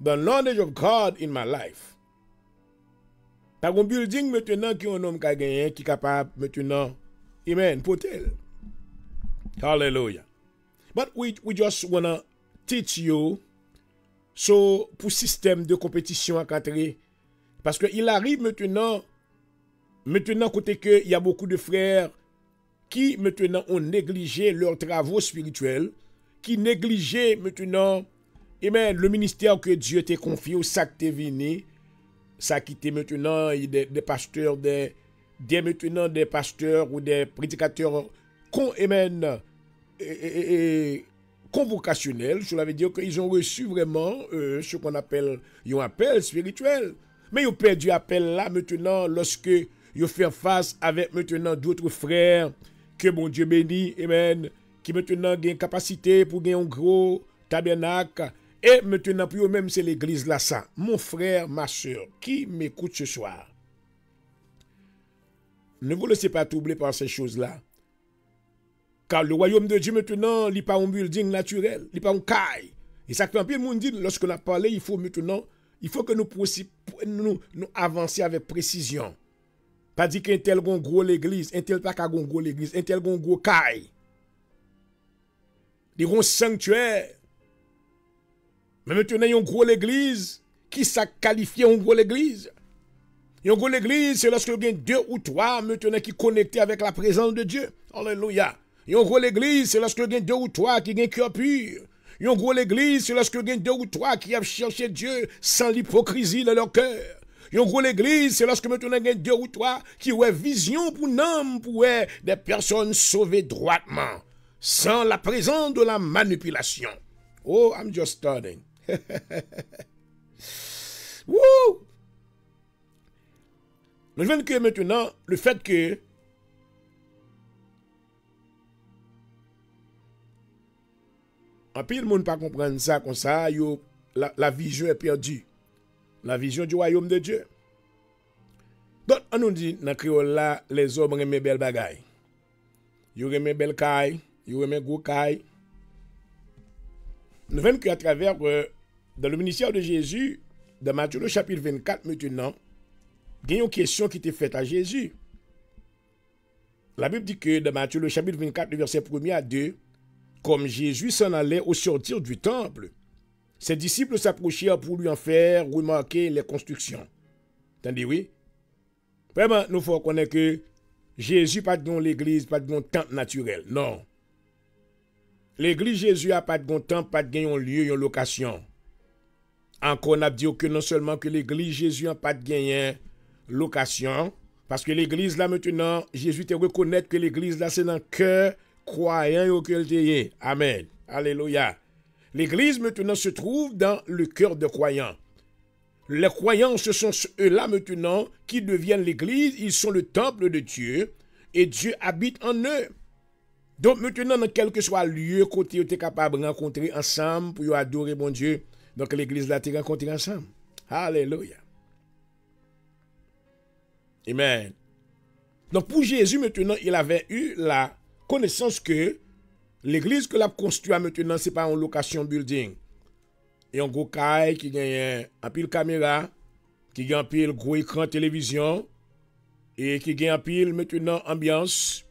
The knowledge of God in my life. T'as un building maintenant qui un homme qui a gagné, qui est capable maintenant, amen, potel. Hallelujah. But we just wanna teach you, so, pour système de compétition à cadrer, parce que il arrive maintenant côté que il y a beaucoup de frères qui maintenant ont négligé leurs travaux spirituels, qui négligeaient maintenant, amen, le ministère que Dieu t'a confié, au sac t'es venu. Ça quitté maintenant des pasteurs, des pasteurs ou des prédicateurs convocationnels. Cela veut dire qu'ils ont reçu vraiment ce qu'on appelle un appel spirituel. Mais ils ont perdu l'appel là maintenant lorsque ils font face avec maintenant d'autres frères que mon Dieu bénit, amen, qui maintenant ont une capacité pour gagner un gros tabernacle. Et maintenant, pour eux-mêmes, c'est l'église là, ça. Mon frère, ma soeur, qui m'écoute ce soir, ne vous laissez pas troubler par ces choses-là. Car le royaume de Dieu, maintenant, il n'est pas un building naturel, il n'est pas un caille. Et ça fait un peu le monde dit, lorsqu'on a parlé, il faut que nous avancions avec précision. Pas dire qu'un tel gon gros l'église, un tel pas qu'un gros l'église, un tel gon gros caille. Il y a un sanctuaire. Mais maintenant, il y a une grosse église. Qui ça qualifie une grosse église? Une grosse église, c'est lorsque il y a 2 ou 3 maintenant qui sont connectés avec la présence de Dieu. Alléluia. Une grosse église, c'est lorsque il y a 2 ou 3 qui ont un cœur pur. Une grosse église, c'est lorsque il y a 2 ou 3 qui ont cherché Dieu sans l'hypocrisie dans leur cœur. Une grosse église, c'est lorsque maintenant il y a 2 ou 3 qui ont vision pour nous, pour des personnes sauvées droitement, sans la présence de la manipulation. Oh, I'm just starting. Woo! Nous voyons que maintenant, le fait que en pile, le monde ne pas comprendre ça comme ça, la vision est perdue. La vision du royaume de Dieu. Donc, on nous dit, dans le créole là, les hommes aiment belles bagailles. Ils aiment belles cailles, ils aiment gros cailles. Nous voyons qu'à travers, dans le ministère de Jésus, dans Matthieu le chapitre 24 maintenant, il y a une question qui était faite à Jésus. La Bible dit que dans Matthieu le chapitre 24, le verset 1er à 2, comme Jésus s'en allait au sortir du temple, ses disciples s'approchèrent pour lui en faire remarquer les constructions. Attendez, oui? Vraiment, nous faut connaître que Jésus n'a pas de l'église, pas de temple naturel. Non. L'église Jésus n'a pas de temple, pas de lieu, une location. Encore, on a dit que non seulement que l'église Jésus n'a pas de location, parce que l'église là maintenant, Jésus te reconnaît que l'église là c'est dans le cœur croyant que le Amen. Alléluia. L'église maintenant se trouve dans le cœur de croyants. Les croyants, ce sont eux-là maintenant qui deviennent l'église, ils sont le temple de Dieu et Dieu habite en eux. Donc maintenant, dans quel que soit le lieu, côté où tu es capable de rencontrer ensemble pour adorer mon Dieu, donc l'église là, tu es rencontré ensemble. Alléluia. Amen. Donc pour Jésus maintenant, il avait eu la connaissance que l'église que l'a construit maintenant, ce n'est pas une location building. Et un gros caille qui gagne un pile caméra, qui gagne un pile gros écran télévision, et qui gagne un pile maintenant ambiance.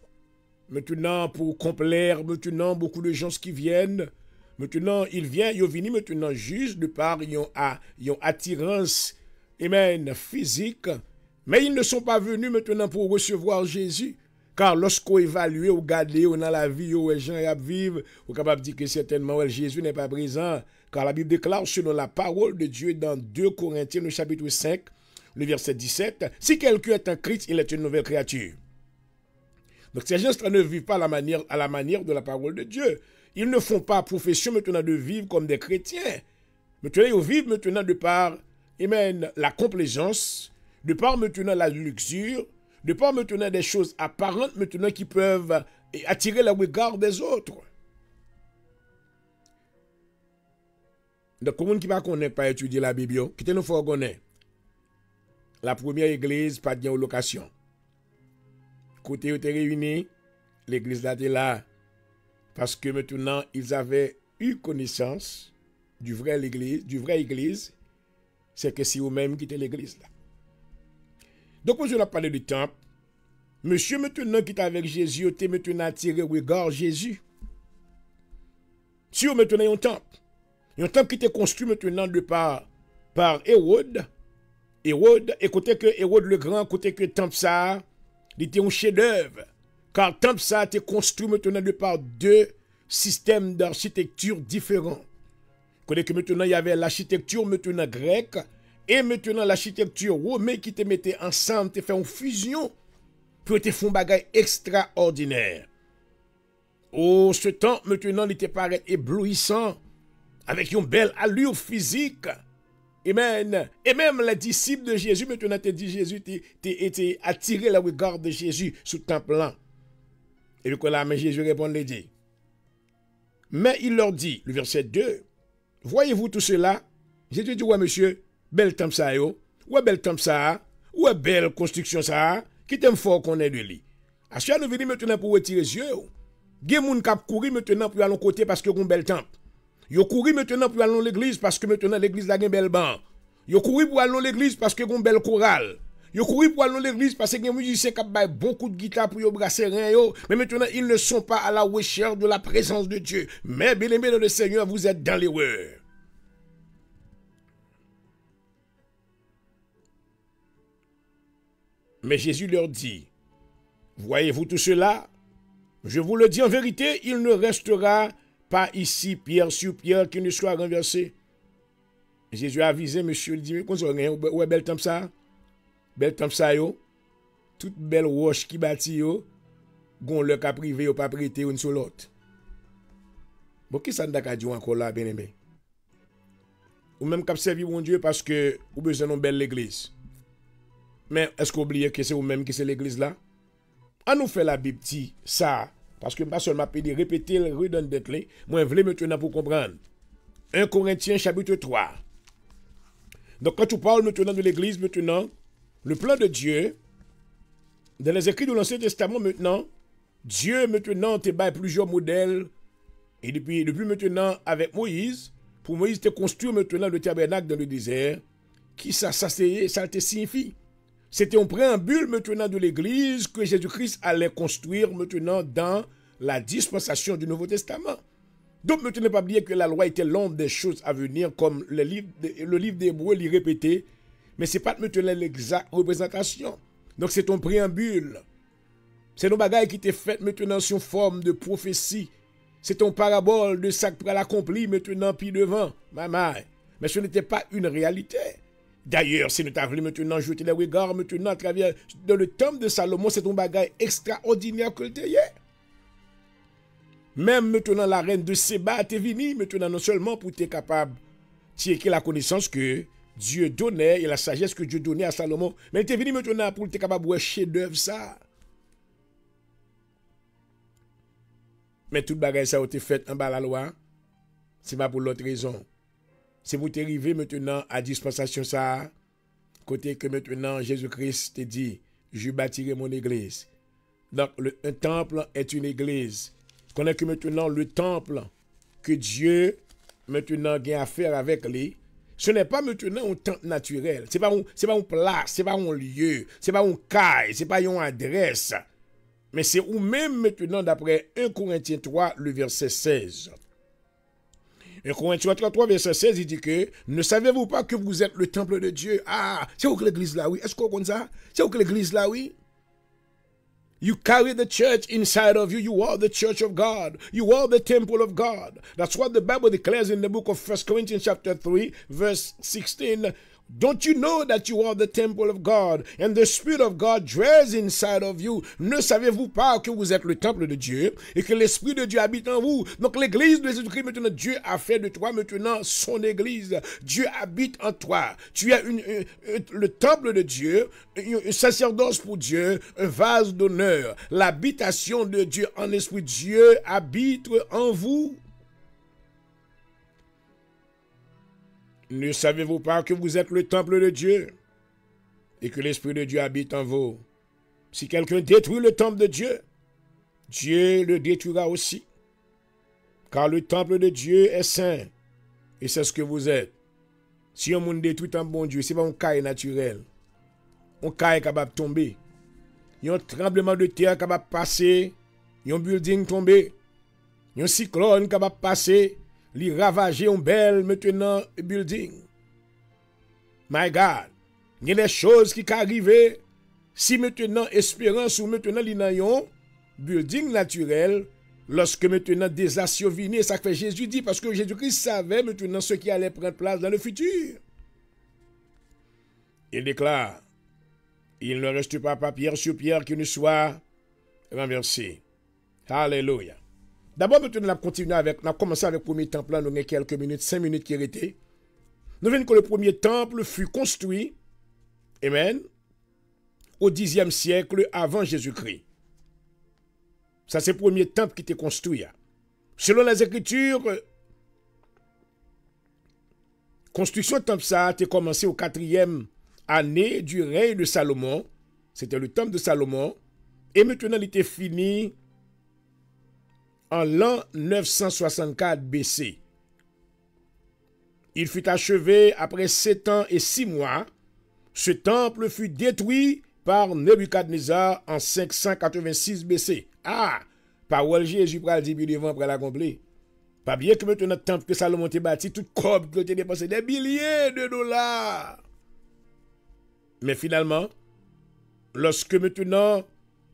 Maintenant, pour complaire, maintenant, beaucoup de gens qui viennent. Maintenant, ils viennent maintenant juste de par une attirance physique. Mais ils ne sont pas venus maintenant pour recevoir Jésus. Car lorsqu'on évalue, on regarde dans la vie où les gens vivent, on est capable de dire que certainement Jésus n'est pas présent. Car la Bible déclare selon la parole de Dieu dans 2 Corinthiens, le chapitre 5, le verset 17, « Si quelqu'un est en Christ, il est une nouvelle créature. » Donc ces gens-là ne vivent pas à la manière de la parole de Dieu. Ils ne font pas profession maintenant de vivre comme des chrétiens. Maintenant, ils vivent maintenant de par la complaisance, de par maintenant la luxure, de par maintenant des choses apparentes maintenant qui peuvent attirer le regard des autres. Donc, comment qui ne connaît pas étudier la Bible, qui nous faut connaître. La première église, pas de location. Côté où était réunis, l'église là était là. Parce que maintenant, ils avaient eu connaissance du vrai église, c'est que c'est eux-mêmes qui étaient l'église là. Donc, quand je vais parler du temple, monsieur maintenant qui est avec Jésus, était maintenant attiré au regard Jésus. Si vous maintenant un temple qui était construit maintenant de par Hérode. Hérode, écoutez que Hérode le Grand, écoutez que le temple ça, il était un chef-d'œuvre. Car le temple ça a été construit maintenant de par 2 systèmes d'architecture différents. Écoutez que maintenant il y avait l'architecture maintenant grecque et maintenant l'architecture romaine qui te mettait ensemble, te fait une fusion pour te faire un bagage extraordinaire. Oh, ce temple maintenant il te paraît éblouissant avec une belle allure physique. Amen. Et même les disciples de Jésus, maintenant, te dit Jésus, t'es attiré le regard de Jésus sous le temple là. Et puis là, mais Jésus répond, les dit. Mais il leur dit, le verset 2, voyez-vous tout cela? Jésus dit, ouais, monsieur, bel temple ça, yo. Ouais, bel temple ça. Ouais, belle construction ça. Qui t'aime fort qu'on est de lui. À ce nous venons maintenant pour retirer les yeux. Gen moun kap courir maintenant pour aller côté parce que un bel temple. Yo couru maintenant pour aller dans l'église parce que maintenant l'église a un bel banc. Yo couru pour aller dans l'église parce que une belle chorale. Yo couru pour aller dans l'église parce que les musiciens qui ont beaucoup de guitare pour brasser rien. Mais maintenant, ils ne sont pas à la recherche de la présence de Dieu. Mais bien aimé dans le Seigneur, vous êtes dans l'erreur. Mais Jésus leur dit, voyez-vous tout cela? Je vous le dis en vérité, il ne restera pas ici pierre sur pierre qui ne soit renversé. Jésus a avisé, monsieur, il dit, mais qu'on se regarde, ouais, bel temps ça? Bel temps ça, yo? Toute belle roche qui bâtit, yo, gon le cas privé, yo pas prêté une sur l'autre. Bon, qui ça n'a pas dit encore là, bien aimé? Ou même cap servi mon Dieu parce que vous besoin d'une belle église. Mais est-ce qu'on oublie que c'est vous-même qui c'est l'église là? On nous fait la Bible dit ça, parce que pas seulement pédé répéter le redondant, moi je voulais maintenant pour comprendre. 1 Corinthiens chapitre 3. Donc quand tu parles maintenant de l'église, maintenant, le plan de Dieu, dans les écrits de l'Ancien Testament maintenant, Dieu maintenant te bat plusieurs modèles, et depuis maintenant avec Moïse, pour Moïse te construire maintenant le tabernacle dans le désert, qui ça te signifie? C'était un préambule maintenant de l'Église que Jésus-Christ allait construire maintenant dans la dispensation du Nouveau Testament. Donc maintenant, ne pas oublier que la loi était l'ombre des choses à venir, comme le livre d'Hébreux l'y répétait, mais ce n'est pas maintenant l'exacte représentation. Donc c'est un préambule. C'est un bagage qui était fait maintenant sous forme de prophétie. C'est un parabole de ça qui l'accompli maintenant puis devant. Mais ce n'était pas une réalité. D'ailleurs, si nous avons maintenant jeté les regards maintenant à travers dans le temple de Salomon, c'est un bagage extraordinaire que le hier. Même maintenant la reine de Séba est venue maintenant non seulement pour être capable de tirer la connaissance que Dieu donnait et la sagesse que Dieu donnait à Salomon, mais elle est venue maintenant pour être capable de voir chef-d'œuvre ça. Mais tout bagage ça a été fait en bas de la loi, c'est pas pour l'autre raison. C'est pour t'arriver maintenant à dispensation ça, côté que maintenant Jésus-Christ te dit, je bâtirai mon église. Donc un temple est une église. Connais que maintenant le temple que Dieu maintenant a affaire avec lui, ce n'est pas maintenant un temple naturel. C'est pas une place, c'est pas un lieu, c'est pas une caille, c'est pas une adresse. Mais c'est où même maintenant d'après 1 Corinthiens 3, le verset 16. 1 Corinthiens 3, verset 16, il dit que ne savez-vous pas que vous êtes le temple de Dieu? Ah, c'est où que l'église là, oui? Est-ce qu'on connaît ça? C'est où que l'église là, oui? You carry the church inside of you. You are the church of God. You are the temple of God. That's what the Bible declares in the book of 1 Corinthians chapter 3, verse 16. Don't you know that you are the temple of God and the Spirit of God dwells inside of you? Ne savez-vous pas que vous êtes le temple de Dieu et que l'Esprit de Dieu habite en vous? Donc l'église de Jésus-Christ, maintenant, Dieu a fait de toi maintenant son église. Dieu habite en toi. Tu es le temple de Dieu, un sacerdoce pour Dieu, un vase d'honneur. L'habitation de Dieu en esprit. Dieu habite en vous. Ne savez-vous pas que vous êtes le temple de Dieu et que l'Esprit de Dieu habite en vous? Si quelqu'un détruit le temple de Dieu, Dieu le détruira aussi. Car le temple de Dieu est saint et c'est ce que vous êtes. Si un monde détruit un bon Dieu, ce n'est pas un caille naturel. Un caille capable de tomber. Il y a un tremblement de terre capable de passer. Il y a un building tombé. Il y a un cyclone capable de passer. Li ravager un bel maintenant building. My God, il y a des choses qui arrivent si maintenant espérance ou maintenant li nan yon building naturel lorsque maintenant des assieaux viennent, ça fait Jésus dit parce que Jésus-Christ savait maintenant ce qui allait prendre place dans le futur. Il déclare, il ne reste pas pierre sur pierre qui ne soit renversé. Alléluia. D'abord, maintenant, on a continué avec, on a commencé avec le premier temple, là, nous avons quelques minutes, 5 minutes qui étaient. Nous venons que le premier temple fut construit, amen, au 10e siècle avant Jésus-Christ. Ça, c'est le premier temple qui était construit. Selon les Écritures, construction de temple, ça a été commencé au 4e année du règne de Salomon. C'était le temple de Salomon. Et maintenant, il était fini en l'an 964 BC. Il fut achevé après 7 ans et 6 mois Ce temple fut détruit par Nebuchadnezzar en 586 BC. Ah, parole Jésus pral dit puis devant pral accompli. Pas bien que maintenant le temple que Salomon t'a bâti, tout comme que tu dépensé des milliers de dollars. Mais finalement, lorsque maintenant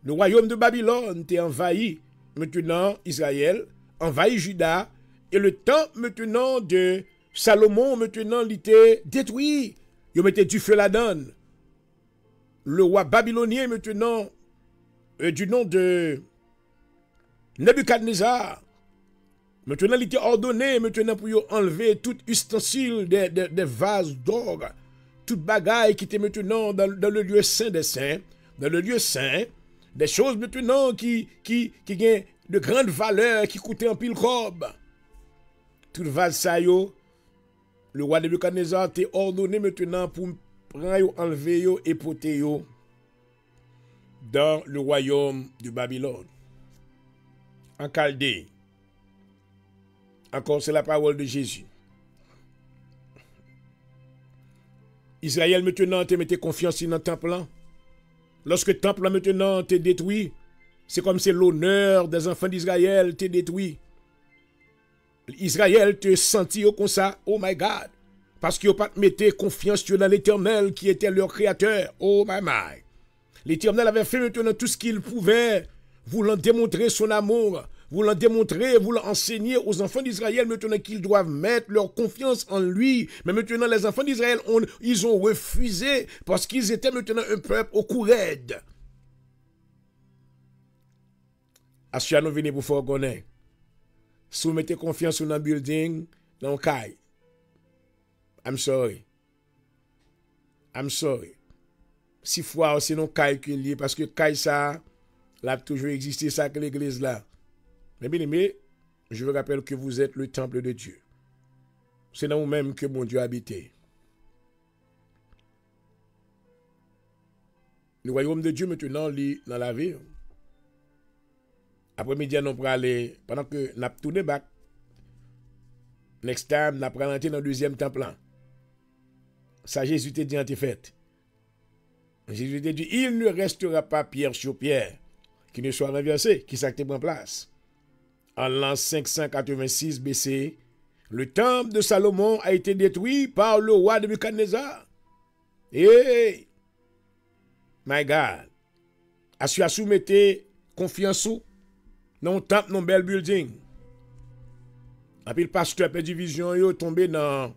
le royaume de Babylone t'est envahi, maintenant Israël envahit Juda, et le temple maintenant de Salomon maintenant il était détruit. Il mettait du feu là-dedans. Le roi babylonien maintenant du nom de Nebuchadnezzar, maintenant il était ordonné maintenant pour enlever tout ustensile des vases d'or, toute bagaille qui était maintenant dans le lieu saint des saints, dans le lieu saint, des choses maintenant qui gagnent de grande valeur, qui coûtaient en pile cob. Tout vase ça yo, le roi Nebuchadnezzar était ordonné maintenant pour prendre enlever yo et porter yo dans le royaume de Babylone. En Chaldée. Encore, c'est la parole de Jésus. Israël maintenant te mette confiance dans le temple. Lorsque le temple maintenant te détruit, c'est comme si l'honneur des enfants d'Israël te détruit. Israël te sentit comme ça, oh my God, parce qu'ils n'ont pas mis confiance dans l'Éternel qui était leur créateur, oh my. L'Éternel avait fait maintenant tout ce qu'il pouvait, voulant démontrer son amour, voulant démontrer, voulant enseigner aux enfants d'Israël maintenant qu'ils doivent mettre leur confiance en lui. Mais maintenant les enfants d'Israël, ils ont refusé parce qu'ils étaient maintenant un peuple au cou raide. Asya nous venons pour faire connaître. Si vous mettez confiance dans un building, dans un caille, I'm sorry. Si fois aussi non caille que lié, parce que caille ça, là toujours existé ça que l'église là. Mais bien aimé, je vous rappelle que vous êtes le temple de Dieu. C'est dans vous-même que mon Dieu habite. Le royaume de Dieu maintenant lit dans la vie. Après-midi, nous allons aller, pendant que nous avons tourné back, next time, nous allons rentrer dans le deuxième temple. Ça, Jésus t'a dit en fait. Jésus t'a dit, il ne restera pas pierre sur pierre qui ne soit renversé, qui s'active en place. En l'an 586 BC, le temple de Salomon a été détruit par le roi Nebuchadnezzar. Hey, my God, as-tu soumettez confiance dans un temple, dans un bel building. Et puis le pasteur perdu vision, il est tombé dans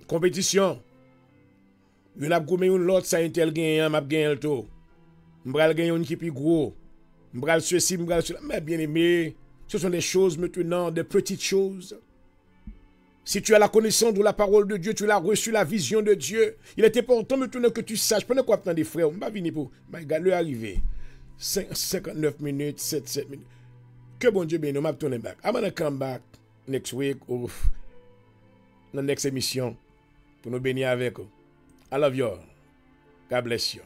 compétition. Il a gommé une l'autre, ça intel gagne, m'a gagné le tout. M'bral gagner une qui plus gros. M'bral ceci, m'bral cela. Mais bien aimé, ce sont des choses maintenant, des petites choses. Si tu as la connaissance de la parole de Dieu, tu as reçu la vision de Dieu. Il est important maintenant que tu saches. Pendant quoi attendre des frères, on va venir pour. My God, le arrivé. 59 minutes, 7 minutes. Que bon Dieu bénisse, on va tourner back. I'm gonna come back next week ou dans la next émission pour nous bénir avec vous. I love you all. God bless you.